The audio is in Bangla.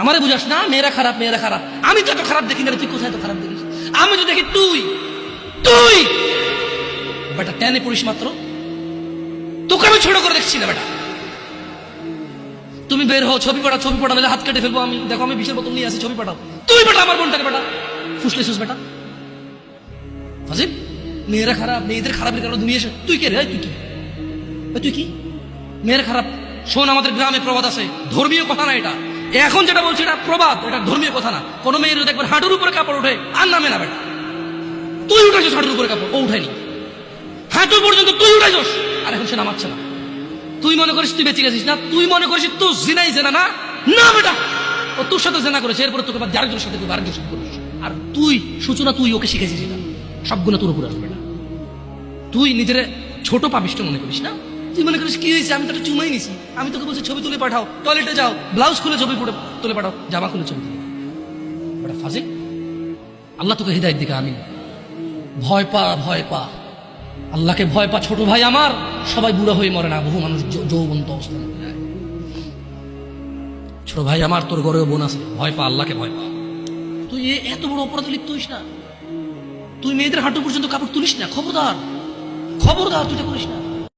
আমারে বুঝাস না মেয়েরা খারাপ মেয়েরা খারাপ। আমি তো এত খারাপ দেখি না, তুই কোথায় তো খারাপ দেখিস? আমি তো দেখি তুই তুই বেটা টেনে পড়িস মাত্র, তোকে আমি ছোট করে দেখছি না বেটা। তুমি বের হও, ছবি পাঠাও নাহলে হাত কেটে ফেলবো আমি। দেখো আমি বিশের বোতল নিয়ে আসি, ছবি পাঠাও। তুই বেটা আমার বোনটাকে বেটা ফুসলেছিস বেটা ফাজিল। মেয়েরা খারাপ, মেয়েদের খারাপের কারণে দুনিয়া এসে তুই কে রে? তুই কি মেয়েরা খারাপ? শোন, আমাদের গ্রামে প্রবাদ আছে, ধর্মীয় কথা না এটা। এখন যেটা বলছি এটা প্রবাদ, এটা ধর্মীয় কথা না। কোনো মেয়ের দেখবেন হাঁটুর উপরে কাপড় ওঠে আর নামে না বেটা। তুই উঠেছিস হাঁটুর উপরে কাপড়, ও উঠায়নি। হাঁটু পর্যন্ত তুই উঠাইছিস আর এখন সে নামাচ্ছে না। তুই মনে করিস তুই বেঁচে গেছিস না? তুই মনে করিস তুই জিনাই জেনা না? না বেটা, ও তোর সাথে জেনা করেছে, এরপরে তোকে আরেকজনের সাথে তুই আরেকজনের সাথে করিস। আর তুই সূচনা তুই ওকে শিখেছিস এটা, সবগুলো তোর উপরে আসবে না। তুই নিজের ছোট পাপিষ্ট মনে করিস না? তুই মনে করিস কি হয়েছে, আমি তো একটা চুমাই নিছি, আমি তোকে বলছি ছবি তুলে পাঠাও, টয়লেটে যাও, ব্লাউজ খুলে ছবি তুলে পাঠাও, জামা খুলে ছবি তুলে বেটা ফাজিল। আল্লাহ তোকে হৃদায়ত দিকে। আমি ভয় পা, ভয় পা, আল্লাহকে ভয় পা ছোট ভাই আমার। সবাই বুড়ো হয়ে মরে না, বহু মানুষ যৌবন্ত অবস্থায় মরে যায়। ছোট ভাই আমার, তোর ঘরেও বোন আছে, ভয় পা, আল্লাহকে ভয় পা। তুই এত বড় অপরাধে লিপ্ত হইস না। তুই মেয়েদের হাঁটু পর্যন্ত কাপড় তুলিস না, খবরদার খবরদার, তুই এটা করিস না।